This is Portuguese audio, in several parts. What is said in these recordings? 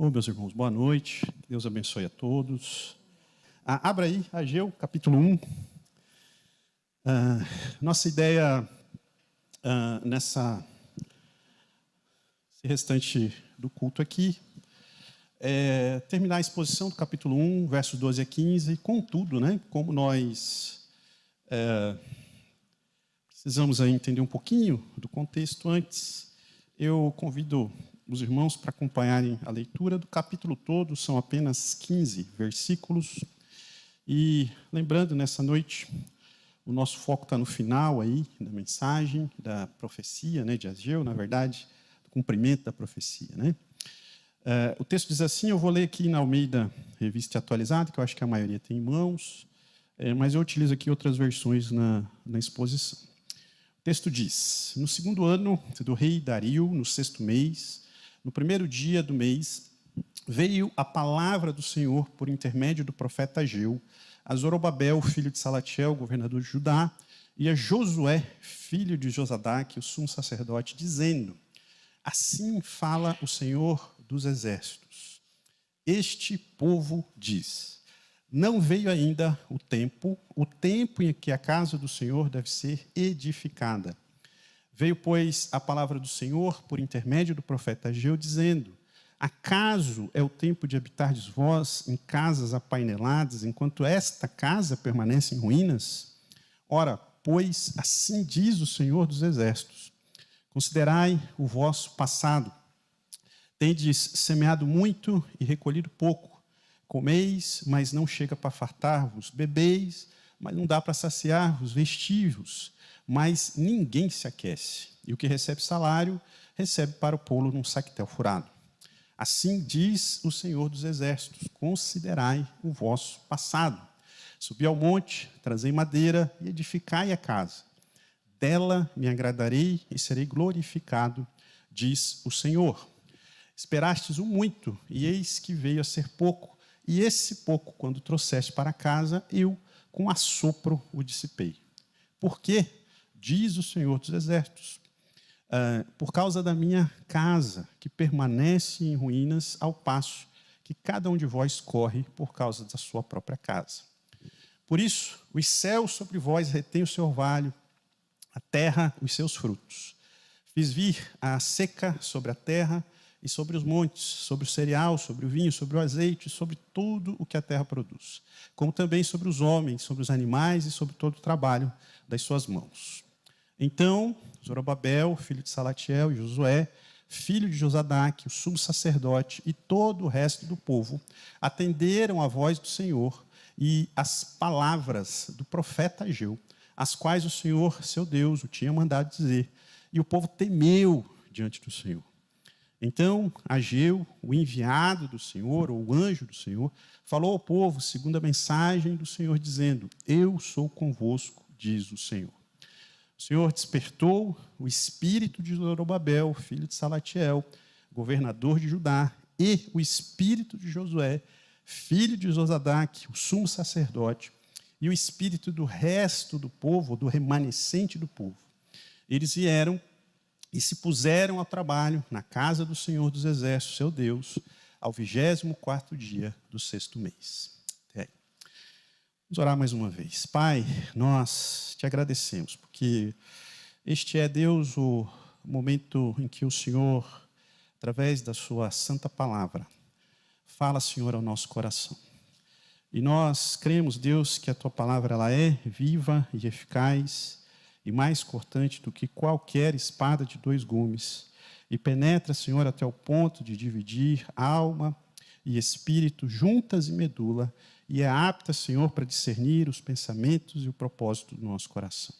Ô, meus irmãos, boa noite. Que Deus abençoe a todos. Abra aí, Ageu, capítulo 1. Nossa ideia nesse restante do culto aqui é terminar a exposição do capítulo 1, versos 12 a 15. Contudo, como nós precisamos aí entender um pouquinho do contexto antes, eu convido os irmãos para acompanharem a leitura do capítulo todo. São apenas 15 versículos. E lembrando, nessa noite, o nosso foco está no final aí da mensagem, da profecia, de Ageu, na verdade, do cumprimento da profecia. O texto diz assim, eu vou ler aqui na Almeida Revista Atualizada, que eu acho que a maioria tem em mãos, mas eu utilizo aqui outras versões na exposição. O texto diz, no segundo ano do rei Dario, no 6º mês, no primeiro dia do mês, veio a palavra do Senhor por intermédio do profeta Ageu, a Zorobabel, filho de Salatiel, governador de Judá, e a Josué, filho de Josadaque, o sumo sacerdote, dizendo, assim fala o Senhor dos exércitos. Este povo diz, não veio ainda o tempo em que a casa do Senhor deve ser edificada. Veio, pois, a palavra do Senhor por intermédio do profeta Ageu, dizendo, acaso é o tempo de habitardes vós em casas apaineladas, enquanto esta casa permanece em ruínas? Ora, pois, assim diz o Senhor dos exércitos, considerai o vosso passado. Tendes semeado muito e recolhido pouco. Comeis, mas não chega para fartar-vos. Bebeis, mas não dá para saciar-vos. Vestivos, mas ninguém se aquece. E o que recebe salário, recebe para o pô-lo num saquetel furado. Assim diz o Senhor dos exércitos, considerai o vosso passado. Subi ao monte, trazei madeira e edificai a casa. Dela me agradarei e serei glorificado, diz o Senhor. Esperastes o muito, e eis que veio a ser pouco, e esse pouco, quando trouxeste para casa, eu, com assopro, o dissipei. Por quê? Diz o Senhor dos exércitos. Por causa da minha casa, que permanece em ruínas, ao passo que cada um de vós corre por causa da sua própria casa. Por isso, os céus sobre vós retêm o seu orvalho, a terra os seus frutos. Fiz vir a seca sobre a terra e sobre os montes, sobre o cereal, sobre o vinho, sobre o azeite, sobre tudo o que a terra produz, como também sobre os homens, sobre os animais e sobre todo o trabalho das suas mãos. Então, Zorobabel, filho de Salatiel, e Josué, filho de Josadaque, o sumo sacerdote e todo o resto do povo, atenderam a voz do Senhor e as palavras do profeta Ageu, as quais o Senhor, seu Deus, o tinha mandado dizer, e o povo temeu diante do Senhor. Então, Ageu, o enviado do Senhor, ou o anjo do Senhor, falou ao povo, segundo a mensagem do Senhor, dizendo, eu sou convosco, diz o Senhor. O Senhor despertou o espírito de Zorobabel, filho de Salatiel, governador de Judá, e o espírito de Josué, filho de Josadaque, o sumo sacerdote, e o espírito do resto do povo, do remanescente do povo. Eles vieram e se puseram ao trabalho na casa do Senhor dos exércitos, seu Deus, ao 24º dia do 6º mês. Até aí. Vamos orar mais uma vez. Pai, nós te agradecemos, porque este é, Deus, o momento em que o Senhor, através da sua santa palavra, fala, Senhor, ao nosso coração. E nós cremos, Deus, que a tua palavra ela é viva e eficaz, e mais cortante do que qualquer espada de 2 gumes, e penetra, Senhor, até o ponto de dividir alma e espírito, juntas e medula, e é apta, Senhor, para discernir os pensamentos e o propósito do nosso coração.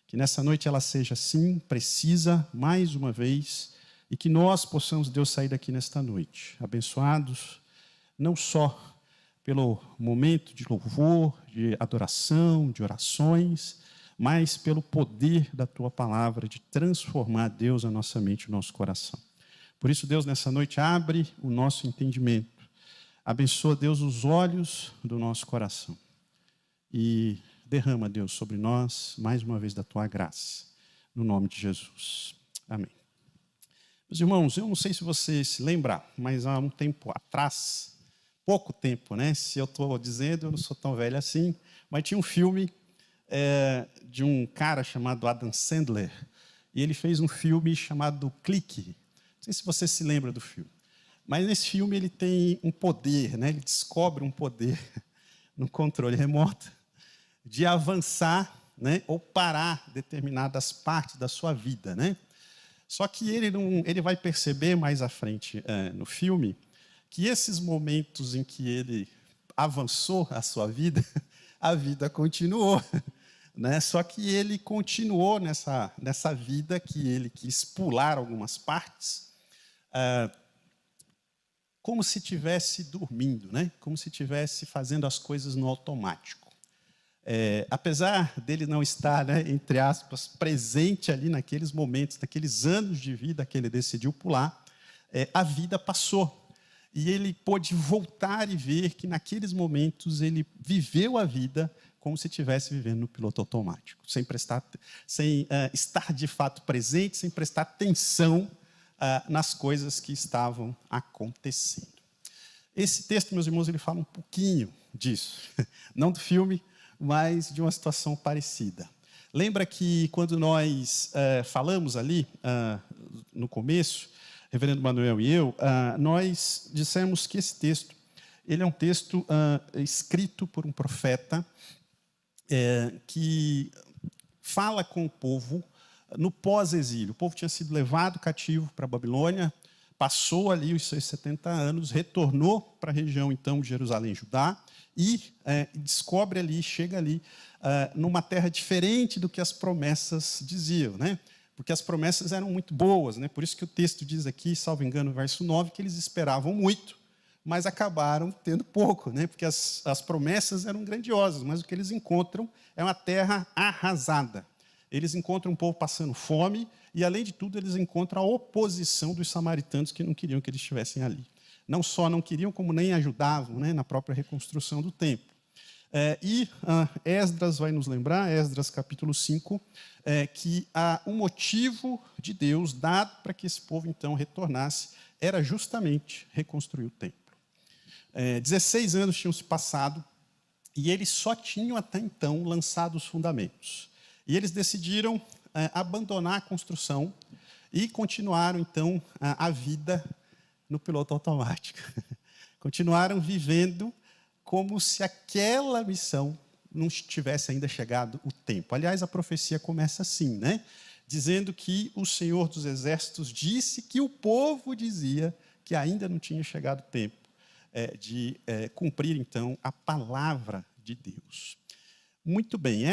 Que nessa noite ela seja, sim, precisa, mais uma vez, e que nós possamos, Deus, sair daqui nesta noite, abençoados, não só pelo momento de louvor, de adoração, de orações, mas pelo poder da tua palavra de transformar, Deus, a nossa mente e o nosso coração. Por isso, Deus, nessa noite, abre o nosso entendimento. Abençoa, Deus, os olhos do nosso coração. E derrama, Deus, sobre nós, mais uma vez, da tua graça. No nome de Jesus. Amém. Meus irmãos, eu não sei se você se lembra, mas há um tempo atrás, pouco tempo, né? Se eu estou dizendo, eu não sou tão velho assim, mas tinha um filme de um cara chamado Adam Sandler, e ele fez um filme chamado Clique. Não sei se você se lembra do filme, mas nesse filme ele tem um poder, né? Ele descobre um poder no controle remoto de avançar, né? Ou parar determinadas partes da sua vida, né? Só que ele vai perceber mais à frente no filme que esses momentos em que ele avançou a sua vida, a vida continuou. Né? Só que ele continuou nessa vida que ele quis pular algumas partes, como se estivesse dormindo, né? Como se estivesse fazendo as coisas no automático. Apesar dele não estar, né, entre aspas, presente ali naqueles momentos, naqueles anos de vida que ele decidiu pular, a vida passou. E ele pôde voltar e ver que naqueles momentos ele viveu a vida como se estivesse vivendo no piloto automático, sem estar de fato presente, sem prestar atenção nas coisas que estavam acontecendo. Esse texto, meus irmãos, ele fala um pouquinho disso, não do filme, mas de uma situação parecida. Lembra que quando nós falamos ali no começo, reverendo Manuel e eu, nós dissemos que esse texto ele é um texto escrito por um profeta que fala com o povo no pós-exílio. O povo tinha sido levado cativo para a Babilônia, passou ali os seus 70 anos, retornou para a região, então, de Jerusalém, Judá, e descobre ali, chega ali, numa terra diferente do que as promessas diziam, né? Porque as promessas eram muito boas, né? Por isso que o texto diz aqui, salvo engano, no verso 9, que eles esperavam muito, mas acabaram tendo pouco, né? Porque as promessas eram grandiosas, mas o que eles encontram é uma terra arrasada. Eles encontram um povo passando fome e, além de tudo, eles encontram a oposição dos samaritanos que não queriam que eles estivessem ali. Não só não queriam, como nem ajudavam, né, na própria reconstrução do templo. Esdras vai nos lembrar, Esdras capítulo 5, que um motivo de Deus dado para que esse povo, então, retornasse era justamente reconstruir o templo. 16 anos tinham se passado e eles só tinham até então lançado os fundamentos. E eles decidiram abandonar a construção e continuaram, então, a vida no piloto automático. Continuaram vivendo como se aquela missão não tivesse ainda chegado o tempo. Aliás, a profecia começa assim, né? Dizendo que o Senhor dos Exércitos disse que o povo dizia que ainda não tinha chegado o tempo de cumprir, então, a palavra de Deus. Muito bem,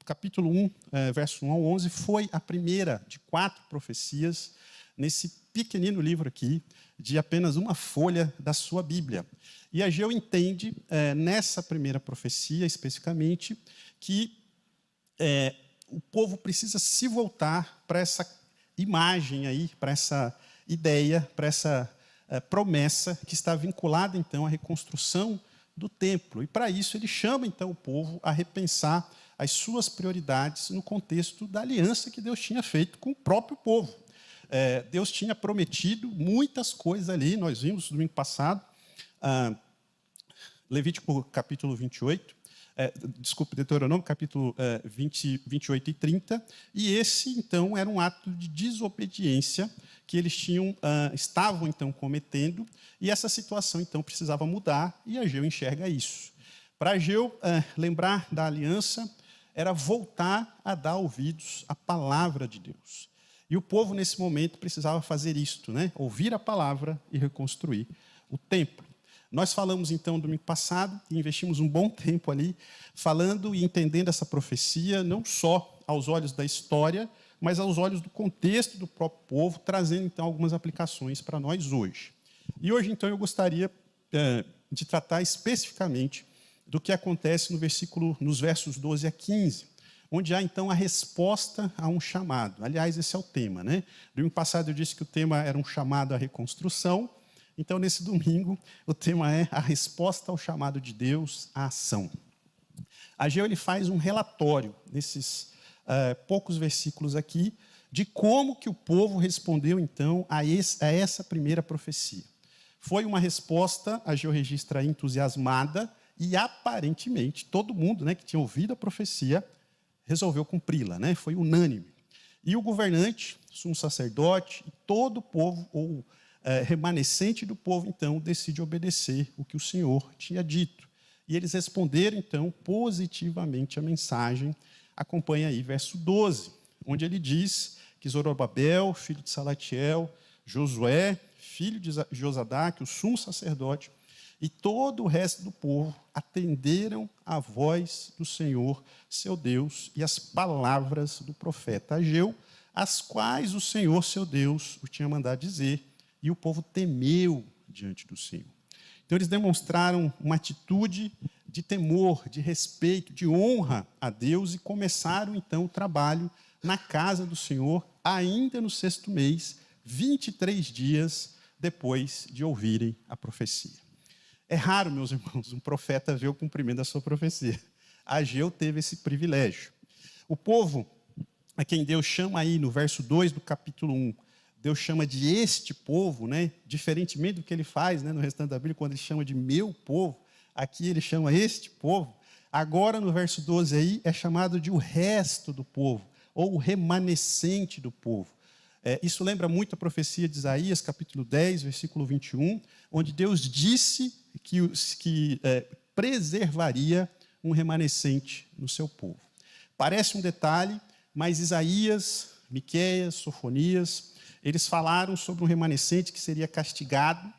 capítulo 1, verso 1 ao 11, foi a primeira de 4 profecias nesse pequenino livro aqui, de apenas uma folha da sua Bíblia. E Ageu entende, nessa primeira profecia, especificamente, que o povo precisa se voltar para essa imagem aí, para essa ideia, para essa promessa que está vinculada, então, à reconstrução do templo. E, para isso, ele chama, então, o povo a repensar as suas prioridades no contexto da aliança que Deus tinha feito com o próprio povo. Deus tinha prometido muitas coisas ali, nós vimos no domingo passado, Levítico capítulo 28, Deuteronômio capítulo 28 e 30, e esse, então, era um ato de desobediência que eles estavam, então, cometendo, e essa situação, então, precisava mudar, e Ageu enxerga isso. Para Ageu, lembrar da aliança era voltar a dar ouvidos à palavra de Deus. E o povo, nesse momento, precisava fazer isto, né? Ouvir a palavra e reconstruir o templo. Nós falamos, então, no domingo passado, e investimos um bom tempo ali, falando e entendendo essa profecia, não só aos olhos da história, mas aos olhos do contexto do próprio povo, trazendo, então, algumas aplicações para nós hoje. E hoje, então, eu gostaria de tratar especificamente do que acontece nos versos 12 a 15, onde há, então, a resposta a um chamado. Aliás, esse é o tema, né? No domingo passado eu disse que o tema era um chamado à reconstrução, então, nesse domingo, o tema é a resposta ao chamado de Deus à ação. Ageu ele faz um relatório, nesses poucos versículos aqui, de como que o povo respondeu, então, a essa primeira profecia. Foi uma resposta, Ageu registra, entusiasmada, e aparentemente todo mundo, né, que tinha ouvido a profecia resolveu cumpri-la, né? Foi unânime. E o governante, sumo sacerdote, e todo o povo, ou remanescente do povo, então, decide obedecer o que o Senhor tinha dito. E eles responderam, então, positivamente a mensagem. Acompanha aí verso 12, onde ele diz que Zorobabel, filho de Salatiel, Josué, filho de Josadaque, o sumo sacerdote, e todo o resto do povo atenderam à voz do Senhor, seu Deus, e às palavras do profeta Ageu, as quais o Senhor, seu Deus, o tinha mandado dizer, e o povo temeu diante do Senhor. Então, eles demonstraram uma atitude de temor, de respeito, de honra a Deus, e começaram, então, o trabalho na casa do Senhor, ainda no 6º mês, 23 dias depois de ouvirem a profecia. É raro, meus irmãos, um profeta ver o cumprimento da sua profecia. Ageu teve esse privilégio. O povo, a quem Deus chama aí no verso 2 do capítulo 1, Deus chama de este povo, né? Diferentemente do que ele faz, né, no restante da Bíblia, quando ele chama de meu povo, aqui ele chama este povo. Agora, no verso 12 aí, é chamado de o resto do povo, ou o remanescente do povo. Isso lembra muito a profecia de Isaías, capítulo 10, versículo 21, onde Deus disse que preservaria um remanescente no seu povo. Parece um detalhe, mas Isaías, Miqueias, Sofonias, eles falaram sobre um remanescente que seria castigado,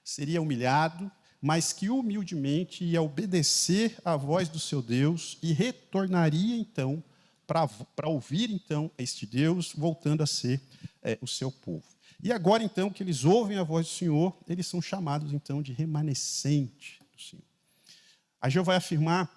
seria humilhado, mas que humildemente ia obedecer à voz do seu Deus e retornaria, então, para ouvir, então, este Deus, voltando a ser o seu povo. E agora, então, que eles ouvem a voz do Senhor, eles são chamados, então, de remanescente do Senhor. Ageu vai afirmar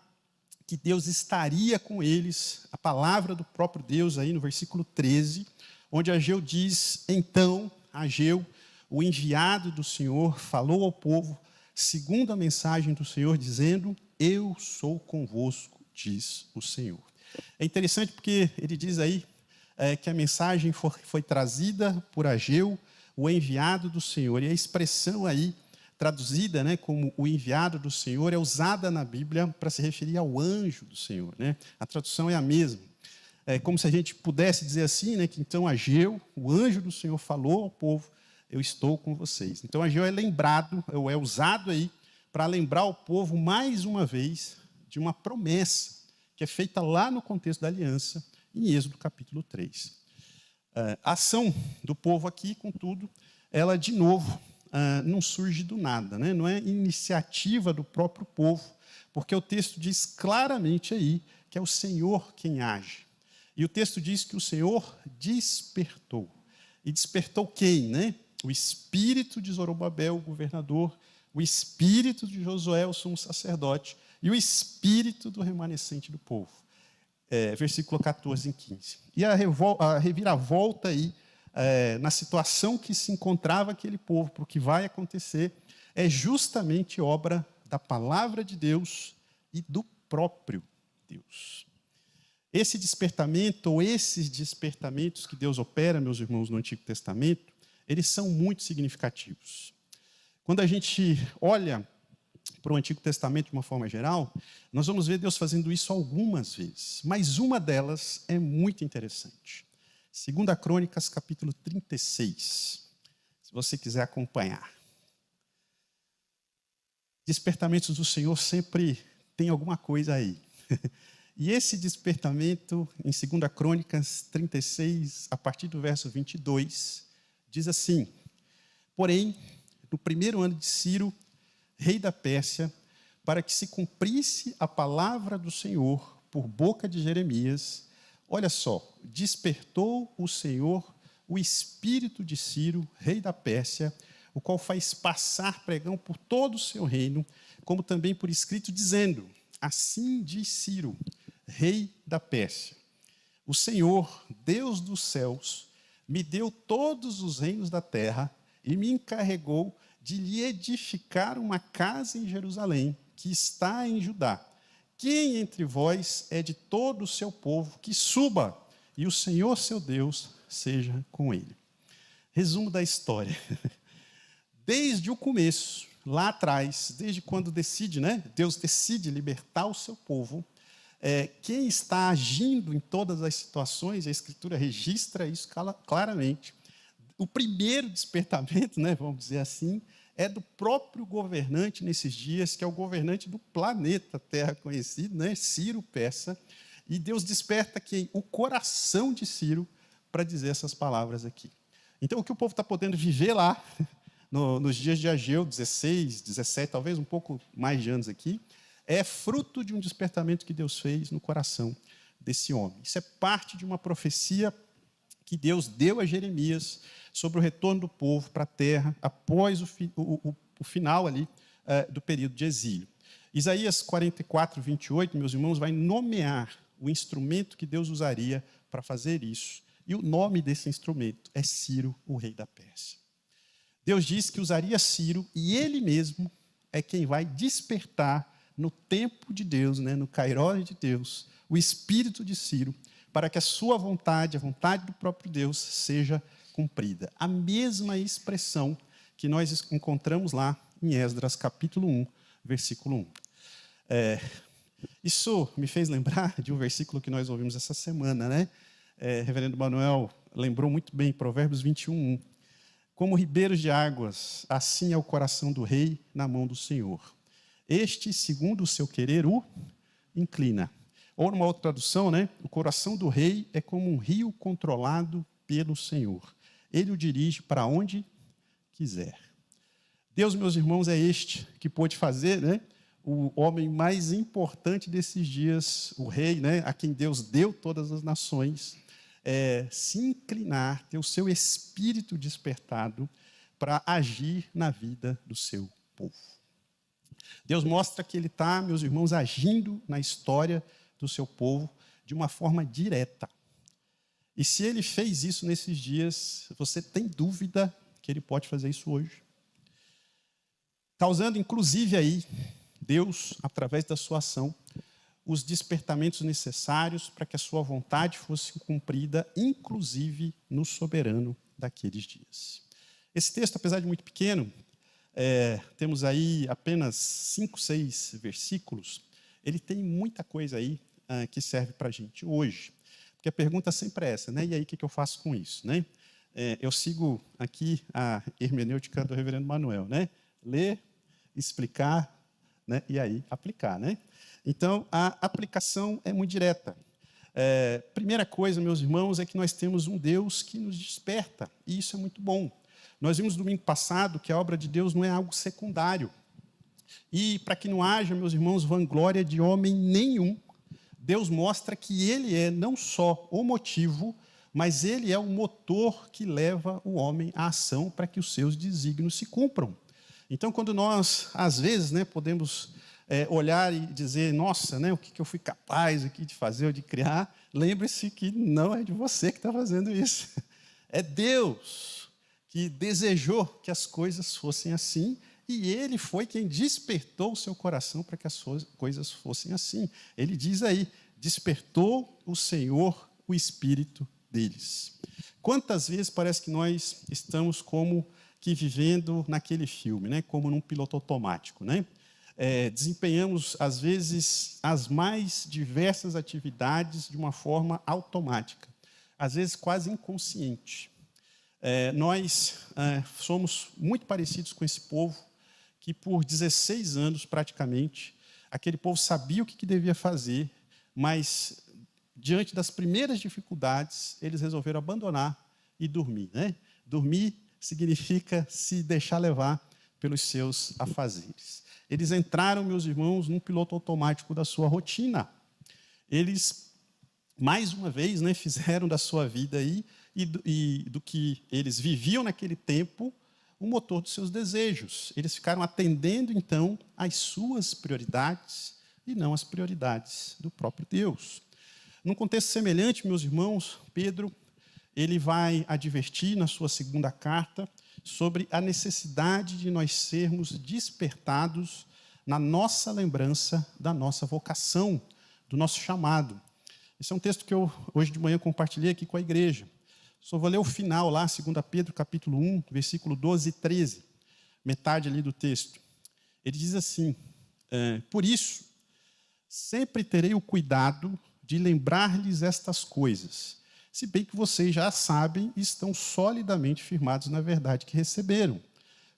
que Deus estaria com eles, a palavra do próprio Deus, aí no versículo 13, onde Ageu diz, então, Ageu, o enviado do Senhor, falou ao povo, segundo a mensagem do Senhor, dizendo, eu sou convosco, diz o Senhor. É interessante porque ele diz aí que a mensagem foi trazida por Ageu, o enviado do Senhor. E a expressão aí, traduzida, né, como o enviado do Senhor, é usada na Bíblia para se referir ao anjo do Senhor, né? A tradução é a mesma. É como se a gente pudesse dizer assim, né, que então Ageu, o anjo do Senhor, falou ao povo, eu estou com vocês. Então Ageu é lembrado, ou é usado aí, para lembrar o povo, mais uma vez, de uma promessa que é feita lá no contexto da aliança, em Êxodo capítulo 3. A ação do povo aqui, contudo, ela, de novo, não surge do nada, né? Não é iniciativa do próprio povo, porque o texto diz claramente aí que é o Senhor quem age. E o texto diz que o Senhor despertou. E despertou quem, né? O espírito de Zorobabel, o governador, o espírito de Josué, o sumo sacerdote, e o espírito do remanescente do povo. Versículo 14 e 15. E a reviravolta aí, na situação que se encontrava aquele povo, para o que vai acontecer, é justamente obra da palavra de Deus e do próprio Deus. Esse despertamento, ou esses despertamentos que Deus opera, meus irmãos, no Antigo Testamento, eles são muito significativos. Quando a gente olha para o Antigo Testamento de uma forma geral, nós vamos ver Deus fazendo isso algumas vezes, mas uma delas é muito interessante. 2 Crônicas, capítulo 36, se você quiser acompanhar. Despertamentos do Senhor sempre tem alguma coisa aí. E esse despertamento, em 2 Crônicas 36, a partir do verso 22, diz assim, porém, no primeiro ano de Ciro, rei da Pérsia, para que se cumprisse a palavra do Senhor por boca de Jeremias, olha só, despertou o Senhor o espírito de Ciro, rei da Pérsia, o qual faz passar pregão por todo o seu reino, como também por escrito, dizendo, assim diz Ciro, rei da Pérsia, o Senhor, Deus dos céus, me deu todos os reinos da terra e me encarregou de lhe edificar uma casa em Jerusalém, que está em Judá. Quem entre vós é de todo o seu povo, que suba, e o Senhor, seu Deus, seja com ele. Resumo da história. Desde o começo, lá atrás, desde quando Deus decide libertar o seu povo, quem está agindo em todas as situações, a Escritura registra isso claramente. O primeiro despertamento, vamos dizer assim, é do próprio governante nesses dias, que é o governante do planeta Terra conhecido, Ciro Persa. E Deus desperta quem? O coração de Ciro para dizer essas palavras aqui. Então, o que o povo está podendo viver lá, nos dias de Ageu, 16, 17, talvez um pouco mais de anos aqui, é fruto de um despertamento que Deus fez no coração desse homem. Isso é parte de uma profecia que Deus deu a Jeremias sobre o retorno do povo para a terra após o final ali do período de exílio. Isaías 44, 28, meus irmãos, vai nomear o instrumento que Deus usaria para fazer isso. E o nome desse instrumento é Ciro, o rei da Pérsia. Deus diz que usaria Ciro e ele mesmo é quem vai despertar no tempo de Deus, no kairós de Deus, o espírito de Ciro, para que a sua vontade, a vontade do próprio Deus, seja cumprida. A mesma expressão que nós encontramos lá em Esdras, capítulo 1, versículo 1. Isso me fez lembrar de um versículo que nós ouvimos essa semana, Reverendo Manuel lembrou muito bem, Provérbios 21, 1. Como ribeiros de águas, assim é o coração do rei na mão do Senhor. Este, segundo o seu querer, o inclina. Ou, numa outra tradução, o coração do rei é como um rio controlado pelo Senhor. Ele o dirige para onde quiser. Deus, meus irmãos, é este que pôde fazer, o homem mais importante desses dias, o rei, a quem Deus deu todas as nações, se inclinar, ter o seu espírito despertado para agir na vida do seu povo. Deus mostra que Ele está, meus irmãos, agindo na história do seu povo de uma forma direta. E se Ele fez isso nesses dias, você tem dúvida que Ele pode fazer isso hoje? Está usando, inclusive, aí, Deus, através da sua ação, os despertamentos necessários para que a sua vontade fosse cumprida, inclusive no soberano daqueles dias. Esse texto, apesar de muito pequeno, temos aí apenas 5, 6 versículos, ele tem muita coisa aí que serve para a gente hoje. Porque a pergunta sempre é essa, e aí o que eu faço com isso? Eu sigo aqui a hermenêutica do reverendo Manuel, ler, explicar, e aí aplicar, Então, a aplicação é muito direta. Primeira coisa, meus irmãos, é que nós temos um Deus que nos desperta, e isso é muito bom. Nós vimos no domingo passado que a obra de Deus não é algo secundário. E para que não haja, meus irmãos, vanglória de homem nenhum, Deus mostra que Ele é não só o motivo, mas Ele é o motor que leva o homem à ação para que os seus desígnios se cumpram. Então, quando nós, às vezes, podemos olhar e dizer, nossa, o que eu fui capaz aqui de fazer ou de criar, lembre-se que não é de você que está fazendo isso. É Deus que desejou que as coisas fossem assim, e Ele foi quem despertou o seu coração para que as coisas fossem assim. Ele diz aí, despertou o Senhor o espírito deles. Quantas vezes parece que nós estamos como que vivendo naquele filme, como num piloto automático, desempenhamos, às vezes, as mais diversas atividades de uma forma automática, às vezes quase inconsciente. Nós somos muito parecidos com esse povo, que por 16 anos, praticamente, aquele povo sabia o que devia fazer, mas, diante das primeiras dificuldades, eles resolveram abandonar e dormir. Dormir significa se deixar levar pelos seus afazeres. Eles entraram, meus irmãos, num piloto automático da sua rotina. Eles, mais uma vez, fizeram da sua vida aí, e do que eles viviam naquele tempo, o motor dos seus desejos. Eles ficaram atendendo, então, às suas prioridades e não às prioridades do próprio Deus. Num contexto semelhante, meus irmãos, Pedro, ele vai advertir na sua segunda carta sobre a necessidade de nós sermos despertados na nossa lembrança da nossa vocação, do nosso chamado. Esse é um texto que eu, hoje de manhã, compartilhei aqui com a igreja. Só vou ler o final lá, 2 Pedro, capítulo 1, versículo 12 e 13. Metade ali do texto. Ele diz assim, por isso, sempre terei o cuidado de lembrar-lhes estas coisas, se bem que vocês já sabem e estão solidamente firmados na verdade que receberam.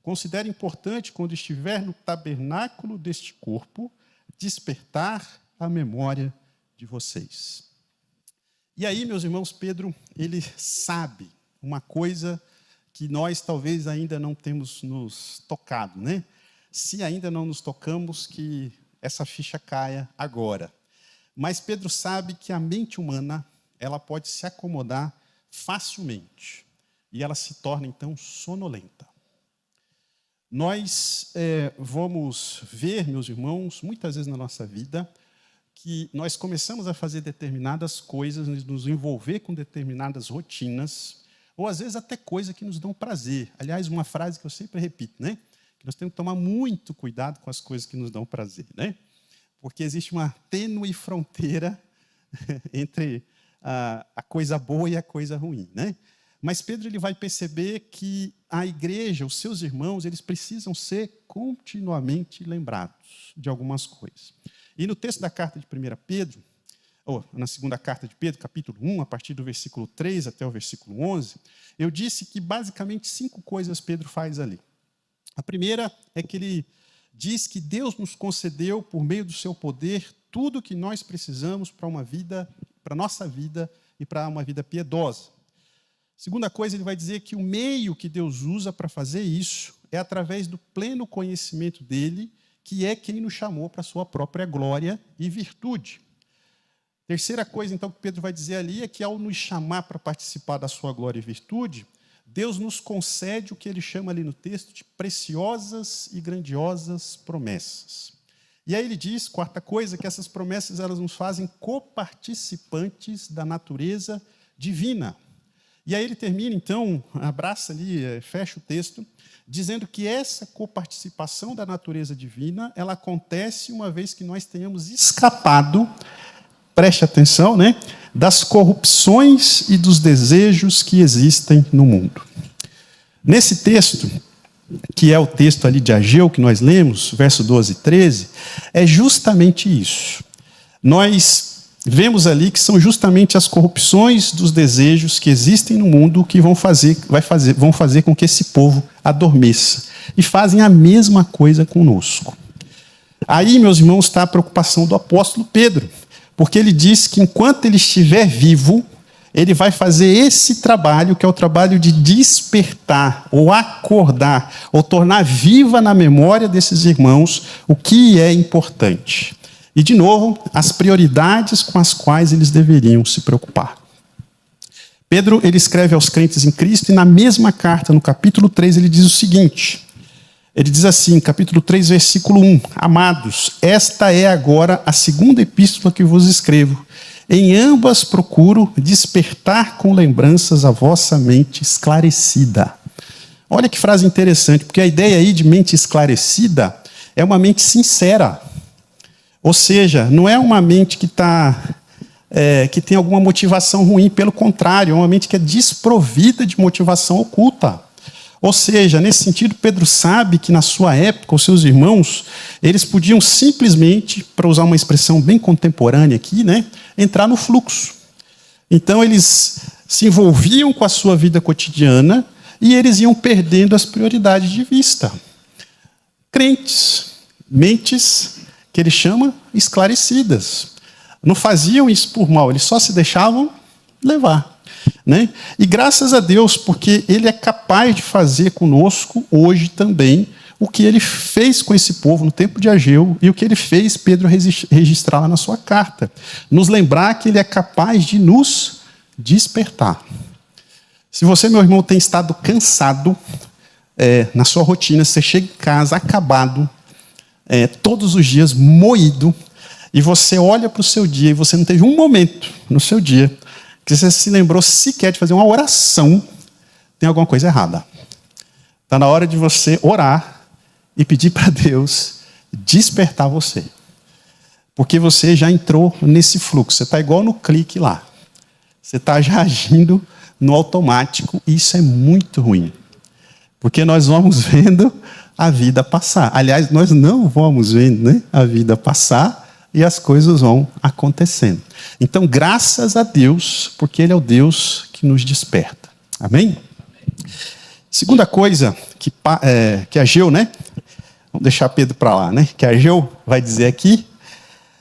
Considero importante, quando estiver no tabernáculo deste corpo, despertar a memória de vocês. E aí, meus irmãos, Pedro, ele sabe uma coisa que nós talvez ainda não temos nos tocado, né? Se ainda não nos tocamos, que essa ficha caia agora. Mas Pedro sabe que a mente humana, ela pode se acomodar facilmente. E ela se torna, então, sonolenta. Nós vamos ver, meus irmãos, muitas vezes na nossa vida, que nós começamos a fazer determinadas coisas, nos envolver com determinadas rotinas, ou às vezes até coisas que nos dão prazer. Aliás, uma frase que eu sempre repito, né? Que nós temos que tomar muito cuidado com as coisas que nos dão prazer, né? Porque existe uma tênue fronteira entre a coisa boa e a coisa ruim, né? Mas Pedro ele vai perceber que a igreja, os seus irmãos, eles precisam ser continuamente lembrados de algumas coisas. E no texto da carta de 1 Pedro, ou na segunda carta de Pedro, capítulo 1, a partir do versículo 3 até o versículo 11, eu disse que basicamente 5 coisas Pedro faz ali. A primeira é que ele diz que Deus nos concedeu, por meio do seu poder, tudo o que nós precisamos para uma vida, para a nossa vida e para uma vida piedosa. Segunda coisa, ele vai dizer que o meio que Deus usa para fazer isso é através do pleno conhecimento dele, que é quem nos chamou para a sua própria glória e virtude. Terceira coisa, então, que Pedro vai dizer ali é que, ao nos chamar para participar da sua glória e virtude, Deus nos concede o que ele chama ali no texto de preciosas e grandiosas promessas. E aí ele diz, quarta coisa, que essas promessas elas nos fazem coparticipantes da natureza divina. E aí ele termina, então, abraça ali, fecha o texto, dizendo que essa coparticipação da natureza divina, ela acontece uma vez que nós tenhamos escapado, preste atenção, né, das corrupções e dos desejos que existem no mundo. Nesse texto, que é o texto ali de Ageu, que nós lemos, verso 12 e 13, é justamente isso. Nós vemos ali que são justamente as corrupções dos desejos que existem no mundo que vão fazer com que esse povo adormeça. E fazem a mesma coisa conosco. Aí, meus irmãos, está a preocupação do apóstolo Pedro, porque ele diz que enquanto ele estiver vivo, ele vai fazer esse trabalho, que é o trabalho de despertar, ou acordar, ou tornar viva na memória desses irmãos o que é importante. E, de novo, as prioridades com as quais eles deveriam se preocupar. Pedro ele escreve aos crentes em Cristo, e na mesma carta, no capítulo 3, ele diz o seguinte. Ele diz assim, capítulo 3, versículo 1. Amados, esta é agora a segunda epístola que vos escrevo. Em ambas procuro despertar com lembranças a vossa mente esclarecida. Olha que frase interessante, porque a ideia aí de mente esclarecida é uma mente sincera. Ou seja, não é uma mente que tem alguma motivação ruim, pelo contrário, é uma mente que é desprovida de motivação oculta. Ou seja, nesse sentido, Pedro sabe que na sua época, os seus irmãos, eles podiam simplesmente, para usar uma expressão bem contemporânea aqui, né, entrar no fluxo. Então, eles se envolviam com a sua vida cotidiana e eles iam perdendo as prioridades de vista. Crentes, mentes que ele chama esclarecidas. Não faziam isso por mal, eles só se deixavam levar. Né? E graças a Deus, porque ele é capaz de fazer conosco hoje também o que ele fez com esse povo no tempo de Ageu e o que ele fez, Pedro, registrar lá na sua carta. Nos lembrar que ele é capaz de nos despertar. Se você, meu irmão, tem estado cansado na sua rotina, você chega em casa acabado, todos os dias moído, e você olha para o seu dia e você não teve um momento no seu dia que você se lembrou sequer de fazer uma oração, tem alguma coisa errada. Está na hora de você orar e pedir para Deus despertar você. Porque você já entrou nesse fluxo. Você está igual no clique lá. Você está já agindo no automático, e isso é muito ruim. Porque nós vamos vendo a vida passar. Aliás, nós não vamos vendo, né, a vida passar e as coisas vão acontecendo. Então, graças a Deus, porque Ele é o Deus que nos desperta. Amém? Segunda coisa que Ageu, né? Vamos deixar Pedro para lá, né? Que Ageu vai dizer aqui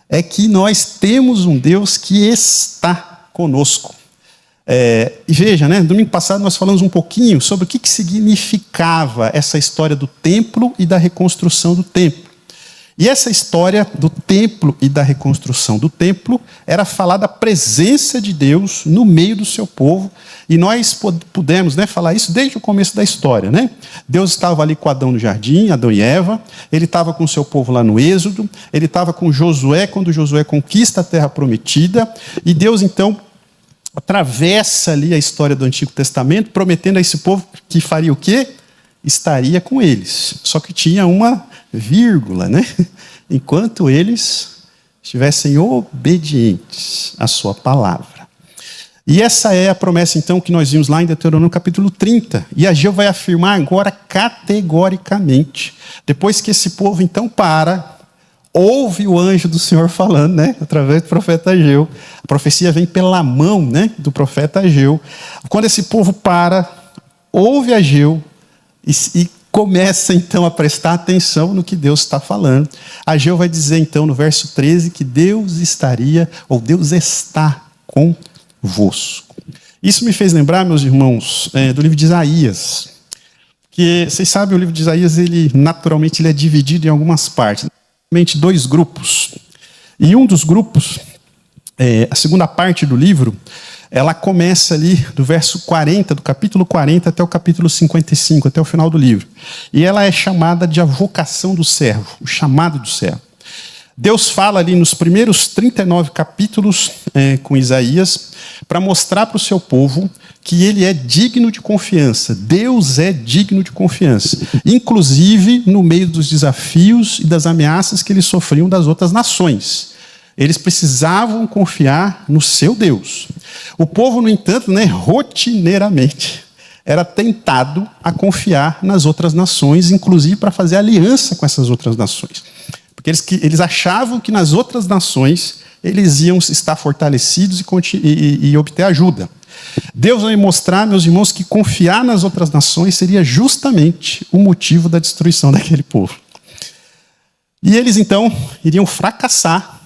é que nós temos um Deus que está conosco. E veja, né? Domingo passado nós falamos um pouquinho sobre o que significava essa história do templo e da reconstrução do templo. E essa história do templo e da reconstrução do templo era falar da presença de Deus no meio do seu povo. E nós pudemos, né, falar isso desde o começo da história. Né? Deus estava ali com Adão no jardim, Adão e Eva. Ele estava com o seu povo lá no Êxodo. Ele estava com Josué, quando Josué conquista a terra prometida. E Deus, então, atravessa ali a história do Antigo Testamento, prometendo a esse povo que faria o quê? Estaria com eles. Só que tinha uma vírgula, né? Enquanto eles estivessem obedientes à sua palavra. E essa é a promessa, então, que nós vimos lá em Deuteronômio capítulo 30. E Ageu vai afirmar agora categoricamente, depois que esse povo, então, ouve o anjo do Senhor falando, né? Através do profeta Ageu. A profecia vem pela mão, né, do profeta Ageu. Quando esse povo ouve Ageu e começa, então, a prestar atenção no que Deus está falando. Ageu vai dizer, então, no verso 13, que Deus está convosco. Isso me fez lembrar, meus irmãos, do livro de Isaías. Que, vocês sabem, o livro de Isaías, naturalmente, ele é dividido em algumas partes. Normalmente, 2 grupos. E um dos grupos, a segunda parte do livro, ela começa ali do verso 40, do capítulo 40 até o capítulo 55, até o final do livro. E ela é chamada de a vocação do servo, o chamado do servo. Deus fala ali nos primeiros 39 capítulos com Isaías para mostrar para o seu povo que ele é digno de confiança. Deus é digno de confiança. Inclusive no meio dos desafios e das ameaças que eles sofriam das outras nações. Eles precisavam confiar no seu Deus. O povo, no entanto, né, rotineiramente, era tentado a confiar nas outras nações, inclusive para fazer aliança com essas outras nações. Porque eles achavam que nas outras nações eles iam estar fortalecidos e obter ajuda. Deus vai mostrar, meus irmãos, que confiar nas outras nações seria justamente o motivo da destruição daquele povo. E eles, então, iriam fracassar.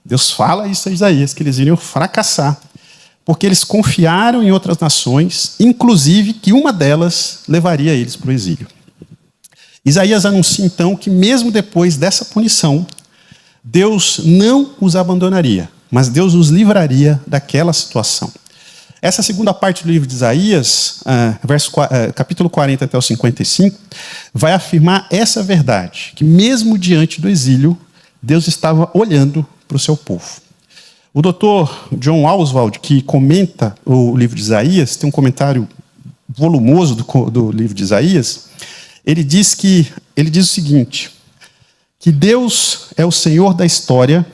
Deus fala isso a Isaías, que eles iriam fracassar, porque eles confiaram em outras nações, inclusive que uma delas levaria eles para o exílio. Isaías anuncia, então, que mesmo depois dessa punição, Deus não os abandonaria, mas Deus os livraria daquela situação. Essa segunda parte do livro de Isaías, capítulo 40 até o 55, vai afirmar essa verdade, que mesmo diante do exílio, Deus estava olhando para o seu povo. O doutor John Oswald, que comenta o livro de Isaías, tem um comentário volumoso do livro de Isaías, ele diz o seguinte, que Deus é o Senhor da história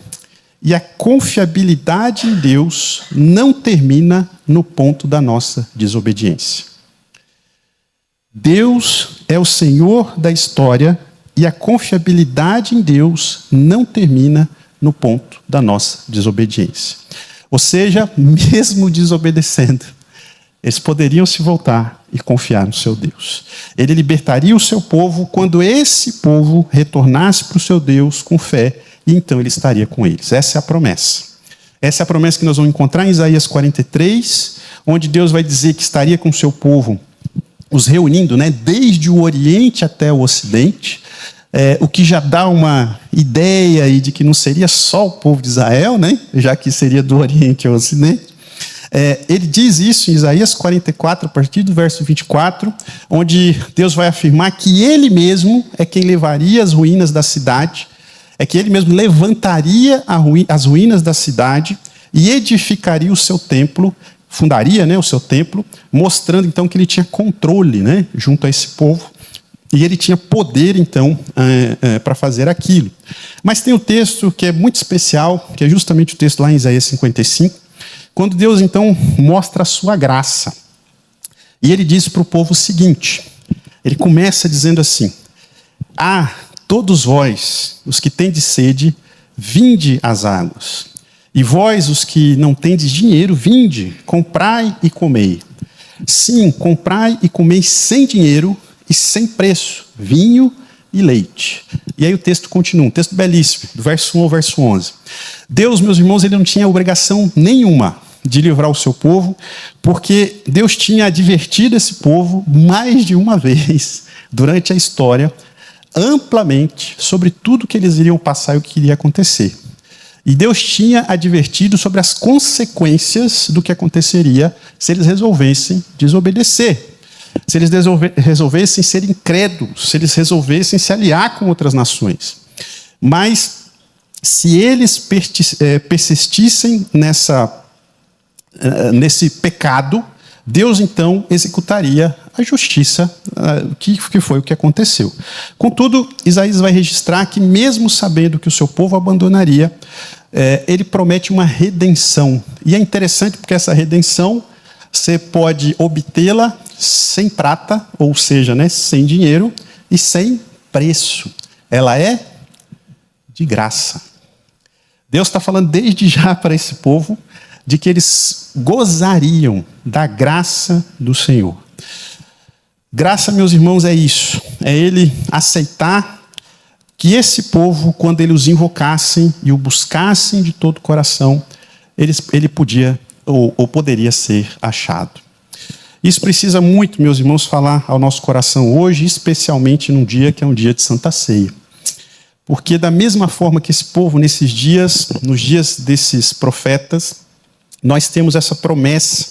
e a confiabilidade em Deus não termina no ponto da nossa desobediência. Deus é o Senhor da história e a confiabilidade em Deus não termina no ponto da nossa desobediência. Ou seja, mesmo desobedecendo, eles poderiam se voltar e confiar no seu Deus. Ele libertaria o seu povo quando esse povo retornasse para o seu Deus com fé, e então ele estaria com eles. Essa é a promessa. Essa é a promessa que nós vamos encontrar em Isaías 43, onde Deus vai dizer que estaria com o seu povo, os reunindo, né, desde o Oriente até o Ocidente, o que já dá uma ideia aí de que não seria só o povo de Israel, né, já que seria do Oriente ao Ocidente. Ele diz isso em Isaías 44, a partir do verso 24, onde Deus vai afirmar que Ele mesmo é quem levaria as ruínas da cidade, é que Ele mesmo levantaria as ruínas da cidade e edificaria o seu templo, fundaria, né, o seu templo, mostrando então que Ele tinha controle, né, junto a esse povo, e Ele tinha poder então para fazer aquilo. Mas tem um texto que é muito especial, que é justamente o texto lá em Isaías 55, quando Deus, então, mostra a sua graça. E ele diz para o povo o seguinte, ele começa dizendo assim, todos vós, os que tendes sede, vinde às águas. E vós, os que não tendes dinheiro, vinde, comprai e comei. Sim, comprai e comei sem dinheiro e sem preço, vinho e leite. E aí o texto continua, um texto belíssimo, do verso 1 ao verso 11. Deus, meus irmãos, ele não tinha obrigação nenhuma de livrar o seu povo, porque Deus tinha advertido esse povo mais de uma vez durante a história, amplamente, sobre tudo que eles iriam passar e o que iria acontecer. E Deus tinha advertido sobre as consequências do que aconteceria se eles resolvessem desobedecer, se eles resolvessem ser incrédulos, se eles resolvessem se aliar com outras nações. Mas, se eles persistissem nesse pecado, Deus então executaria a justiça, que foi o que aconteceu. Contudo, Isaías vai registrar que, mesmo sabendo que o seu povo abandonaria, ele promete uma redenção. E é interessante porque essa redenção você pode obtê-la sem prata, ou seja, sem dinheiro e sem preço. Ela é de graça. Deus está falando desde já para esse povo de que eles gozariam da graça do Senhor. Graça, meus irmãos, é isso. É ele aceitar que esse povo, quando ele os invocassem e o buscassem de todo o coração, ele podia ou poderia ser achado. Isso precisa muito, meus irmãos, falar ao nosso coração hoje, especialmente num dia que é um dia de Santa Ceia. Porque da mesma forma que esse povo, nesses dias, nos dias desses profetas, nós temos essa promessa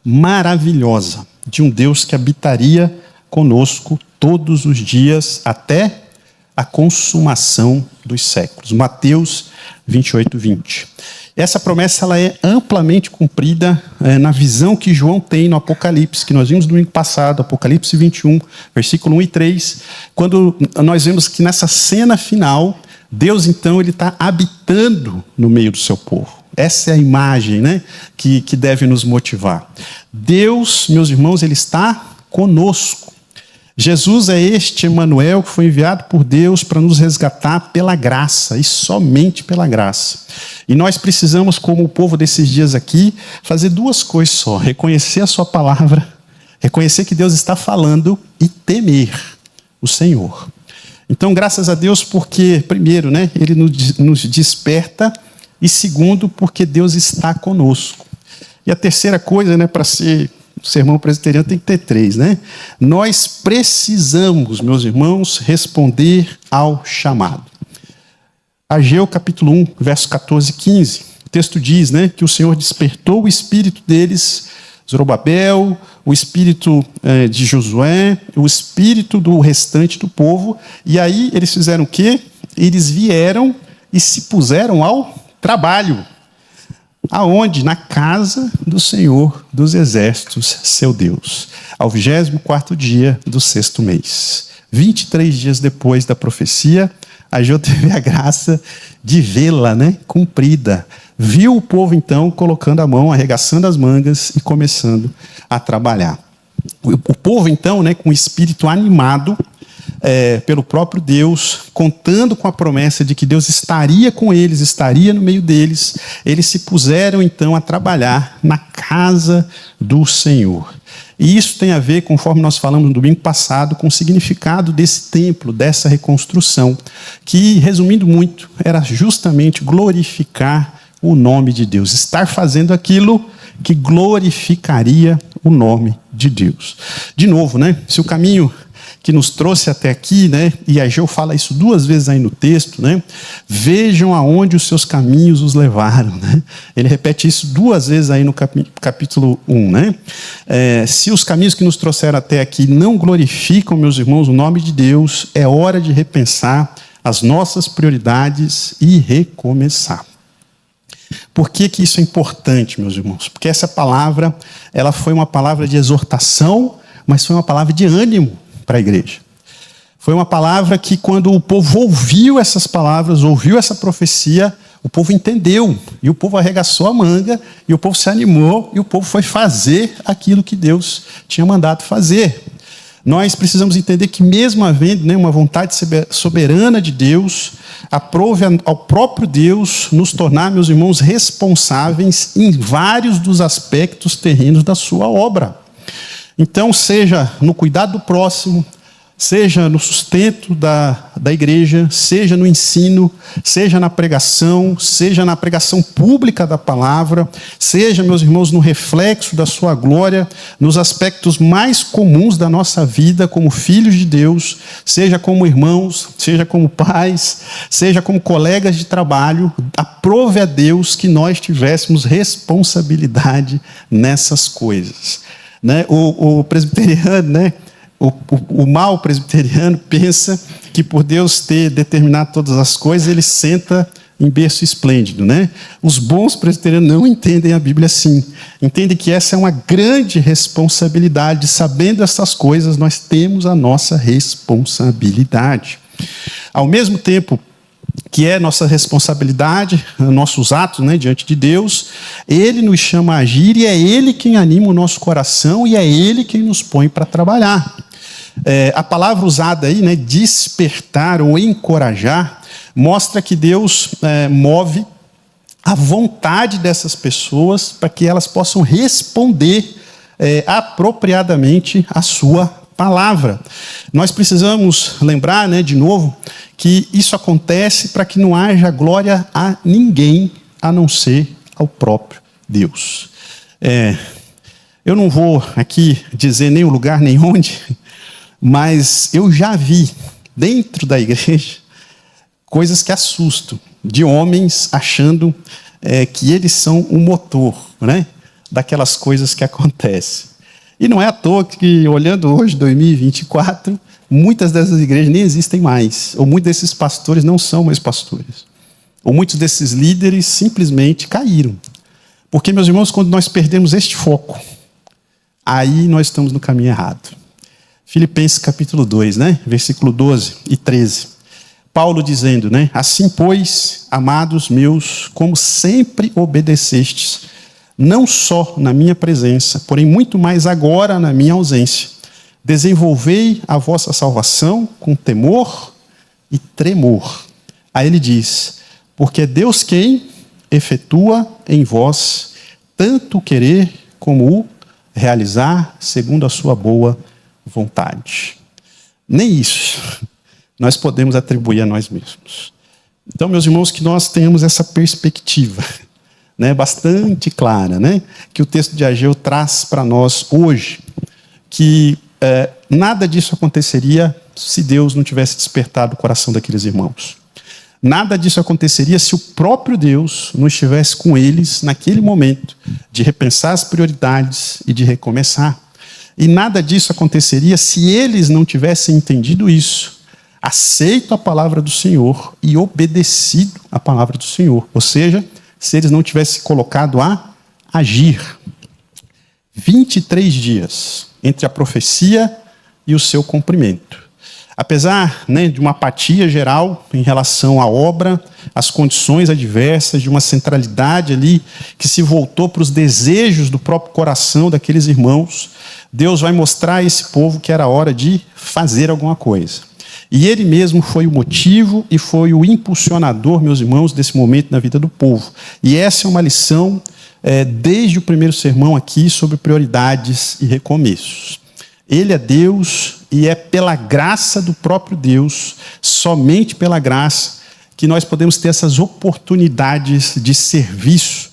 maravilhosa de um Deus que habitaria conosco todos os dias até a consumação dos séculos. Mateus 28, 20. Essa promessa ela é amplamente cumprida na visão que João tem no Apocalipse, que nós vimos no domingo passado, Apocalipse 21, versículo 1 e 3, quando nós vemos que nessa cena final, Deus então ele está habitando no meio do seu povo. Essa é a imagem, que deve nos motivar. Deus, meus irmãos, ele está conosco. Jesus é este Emanuel que foi enviado por Deus para nos resgatar pela graça, e somente pela graça. E nós precisamos, como o povo desses dias aqui, fazer duas coisas só: reconhecer a sua palavra, reconhecer que Deus está falando e temer o Senhor. Então, graças a Deus, porque, primeiro, ele nos desperta, e segundo, porque Deus está conosco. E a terceira coisa, para ser sermão presbiteriano tem que ter 3, Nós precisamos, meus irmãos, responder ao chamado. Ageu capítulo 1, verso 14 e 15. O texto diz, que o Senhor despertou o espírito deles, Zorobabel, o espírito de Josué, o espírito do restante do povo. E aí eles fizeram o quê? Eles vieram e se puseram ao trabalho. Aonde? Na casa do Senhor dos Exércitos, seu Deus, ao 24º dia do 6º mês. 23 dias depois da profecia, Ageu teve a graça de vê-la, cumprida. Viu o povo, então, colocando a mão, arregaçando as mangas e começando a trabalhar. O povo, então, com o espírito animado pelo próprio Deus, contando com a promessa de que Deus estaria com eles, estaria no meio deles, eles se puseram, então, a trabalhar na casa do Senhor. E isso tem a ver, conforme nós falamos no domingo passado, com o significado desse templo, dessa reconstrução, que, resumindo muito, era justamente glorificar o nome de Deus, estar fazendo aquilo que glorificaria o nome de Deus. De novo, se o caminho que nos trouxe até aqui, e Ageu fala isso 2 vezes aí no texto, vejam aonde os seus caminhos os levaram, Ele repete isso 2 vezes aí no capítulo 1, se os caminhos que nos trouxeram até aqui não glorificam, meus irmãos, o nome de Deus, é hora de repensar as nossas prioridades e recomeçar. Por que isso é importante, meus irmãos? Porque essa palavra, ela foi uma palavra de exortação, mas foi uma palavra de ânimo para a igreja. Foi uma palavra que, quando o povo ouviu essas palavras, ouviu essa profecia, o O povo entendeu, e o povo arregaçou a manga, e o povo se animou, e o povo foi fazer aquilo que Deus tinha mandado fazer. Nós precisamos entender que, mesmo havendo, né, uma vontade soberana de Deus, aprove ao próprio Deus nos tornar, meus irmãos, responsáveis em vários dos aspectos terrenos da sua obra. Então, seja no cuidado do próximo, seja no sustento da igreja, seja no ensino, seja na pregação pública da palavra, seja, meus irmãos, no reflexo da sua glória, nos aspectos mais comuns da nossa vida como filhos de Deus, seja como irmãos, seja como pais, seja como colegas de trabalho, aprove a Deus que nós tivéssemos responsabilidade nessas coisas. Né? O presbiteriano, né? O mau presbiteriano pensa que, por Deus ter determinado todas as coisas, ele senta em berço esplêndido, né? Os bons presbiterianos não entendem a Bíblia assim. Entendem que essa é uma grande responsabilidade. Sabendo essas coisas, nós temos a nossa responsabilidade. Ao mesmo tempo que é nossa responsabilidade, nossos atos, né, diante de Deus, Ele nos chama a agir e é Ele quem anima o nosso coração e é Ele quem nos põe para trabalhar. A palavra usada aí, né, despertar ou encorajar, mostra que Deus move a vontade dessas pessoas para que elas possam responder apropriadamente a sua palavra. Nós precisamos lembrar, né, de novo, que isso acontece para que não haja glória a ninguém, a não ser ao próprio Deus. Eu não vou aqui dizer nem o lugar nem onde, mas eu já vi dentro da igreja coisas que assustam, de homens achando que eles são o motor, né, daquelas coisas que acontecem. E não é à toa que, olhando hoje, 2024, muitas dessas igrejas nem existem mais. Ou muitos desses pastores não são mais pastores. Ou muitos desses líderes simplesmente caíram. Porque, meus irmãos, quando nós perdemos este foco, aí nós estamos no caminho errado. Filipenses capítulo 2, né? Versículo 12 e 13. Paulo dizendo, né? Assim, pois, amados meus, como sempre obedecestes, não só na minha presença, porém muito mais agora na minha ausência. Desenvolvei a vossa salvação com temor e tremor. Aí ele diz, porque é Deus quem efetua em vós tanto o querer como o realizar segundo a sua boa vontade. Nem isso nós podemos atribuir a nós mesmos. Então, meus irmãos, que nós tenhamos essa perspectiva, né, bastante clara, né, que o texto de Ageu traz para nós hoje, que nada disso aconteceria se Deus não tivesse despertado o coração daqueles irmãos. Nada disso aconteceria se o próprio Deus não estivesse com eles naquele momento de repensar as prioridades e de recomeçar. E nada disso aconteceria se eles não tivessem entendido isso, aceito a palavra do Senhor e obedecido a palavra do Senhor. Ou seja, se eles não tivessem colocado a agir. 23 dias entre a profecia e o seu cumprimento. Apesar, né, de uma apatia geral em relação à obra, às condições adversas, de uma centralidade ali que se voltou para os desejos do próprio coração daqueles irmãos, Deus vai mostrar a esse povo que era hora de fazer alguma coisa. E Ele mesmo foi o motivo e foi o impulsionador, meus irmãos, desse momento na vida do povo. E essa é uma lição desde o primeiro sermão aqui sobre prioridades e recomeços. Ele é Deus e é pela graça do próprio Deus, somente pela graça, que nós podemos ter essas oportunidades de serviço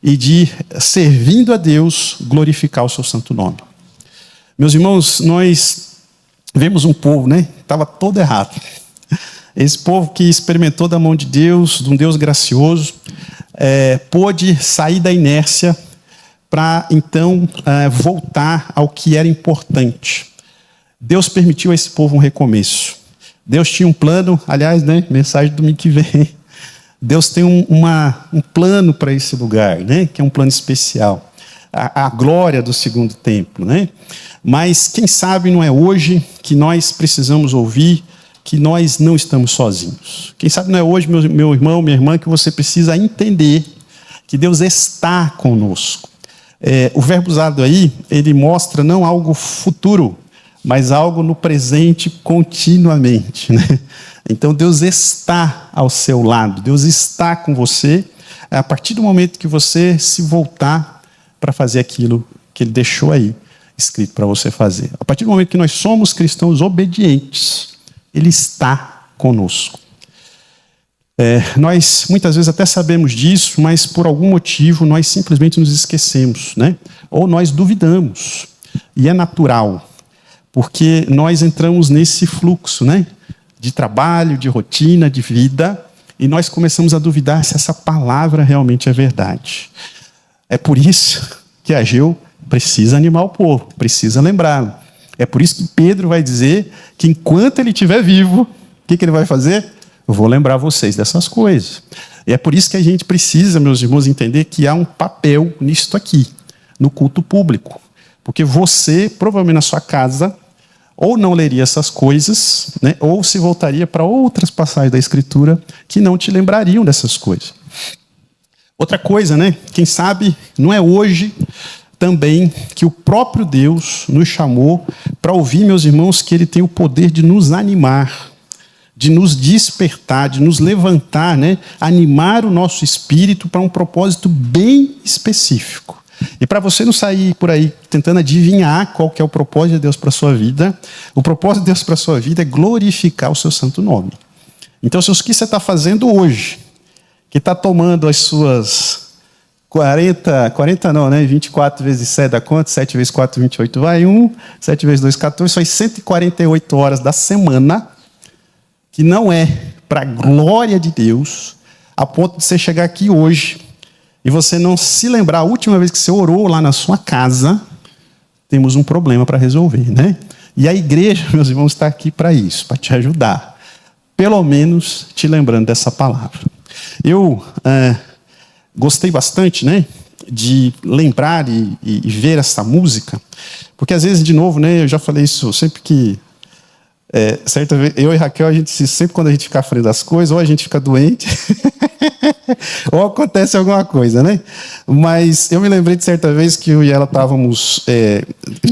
e de, servindo a Deus, glorificar o seu santo nome. Meus irmãos, nós vemos um povo, né? Estava todo errado. Esse povo que experimentou da mão de Deus, de um Deus gracioso, pôde sair da inércia para, então, voltar ao que era importante. Deus permitiu a esse povo um recomeço. Deus tinha um plano, aliás, né? Mensagem do domingo que vem. Deus tem um plano para esse lugar, né? Que é um plano especial. A glória do segundo templo, né? Mas quem sabe não é hoje que nós precisamos ouvir que nós não estamos sozinhos. Quem sabe não é hoje, meu irmão, minha irmã, que você precisa entender que Deus está conosco. O verbo usado aí, ele mostra não algo futuro, mas algo no presente continuamente, né? Então Deus está ao seu lado, Deus está com você, a partir do momento que você se voltar para fazer aquilo que Ele deixou aí, escrito para você fazer. A partir do momento que nós somos cristãos obedientes, Ele está conosco. Nós muitas vezes até sabemos disso, mas por algum motivo nós simplesmente nos esquecemos, né? Ou nós duvidamos. E é natural, porque nós entramos nesse fluxo, né? De trabalho, de rotina, de vida, e nós começamos a duvidar se essa palavra realmente é verdade. É por isso que Ageu precisa animar o povo, precisa lembrá-lo. É por isso que Pedro vai dizer que enquanto ele estiver vivo, o que ele vai fazer? Eu vou lembrar vocês dessas coisas. E é por isso que a gente precisa, meus irmãos, entender que há um papel nisto aqui, no culto público. Porque você, provavelmente na sua casa, ou não leria essas coisas, né, ou se voltaria para outras passagens da Escritura que não te lembrariam dessas coisas. Outra coisa, né? Quem sabe não é hoje também que o próprio Deus nos chamou para ouvir, meus irmãos, que Ele tem o poder de nos animar, de nos despertar, de nos levantar, né? Animar o nosso espírito para um propósito bem específico. E para você não sair por aí tentando adivinhar qual que é o propósito de Deus para a sua vida, o propósito de Deus para a sua vida é glorificar o seu santo nome. Então, se o que você está fazendo hoje, que está tomando as suas 40 não, né? 24 vezes 7 dá quanto? 7 vezes 4, 28 vai 1, 7 vezes 2, 14, são 148 horas da semana, que não é para a glória de Deus, a ponto de você chegar aqui hoje e você não se lembrar a última vez que você orou lá na sua casa, temos um problema para resolver, né? E a igreja, meus irmãos, está aqui para isso, para te ajudar. Pelo menos te lembrando dessa palavra. Eu gostei bastante, né, de lembrar e ver essa música, porque às vezes, de novo, né, eu já falei isso sempre que certa vez, eu e Raquel, a gente sempre quando a gente fica à frente das coisas, ou a gente fica doente, ou acontece alguma coisa, né? Mas eu me lembrei de certa vez que eu e ela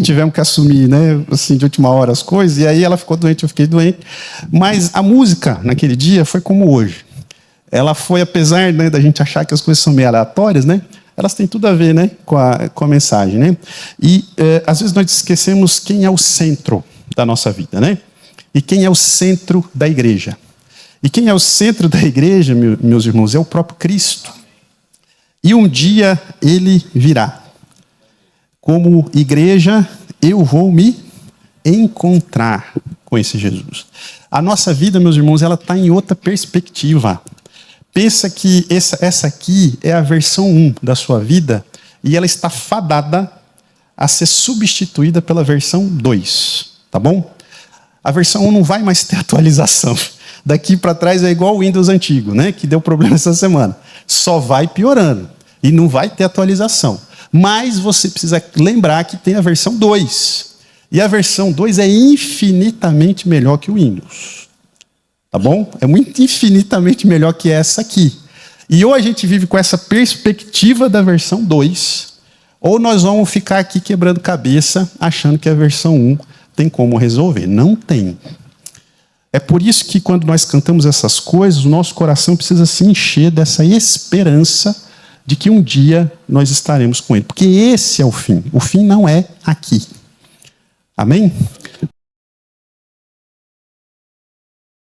tivemos que assumir, né, assim, de última hora as coisas, e aí ela ficou doente, eu fiquei doente. Mas a música, naquele dia, foi como hoje. Ela foi, apesar, né, da gente achar que as coisas são meio aleatórias, né? Elas têm tudo a ver, né, com a mensagem, né? E às vezes nós esquecemos quem é o centro da nossa vida, né? E quem é o centro da igreja? E quem é o centro da igreja, meus irmãos, é o próprio Cristo. E um dia Ele virá. Como igreja, eu vou me encontrar com esse Jesus. A nossa vida, meus irmãos, ela está em outra perspectiva. Pensa que essa aqui é a versão 1 da sua vida e ela está fadada a ser substituída pela versão 2. Tá bom? A versão 1 não vai mais ter atualização. Daqui para trás é igual o Windows antigo, né? Que deu problema essa semana. Só vai piorando. E não vai ter atualização. Mas você precisa lembrar que tem a versão 2. E a versão 2 é infinitamente melhor que o Windows. Tá bom? É muito infinitamente melhor que essa aqui. E ou a gente vive com essa perspectiva da versão 2, ou nós vamos ficar aqui quebrando cabeça, achando que a versão 1 tem como resolver. Não tem. É por isso que quando nós cantamos essas coisas, o nosso coração precisa se encher dessa esperança de que um dia nós estaremos com Ele. Porque esse é o fim. O fim não é aqui. Amém?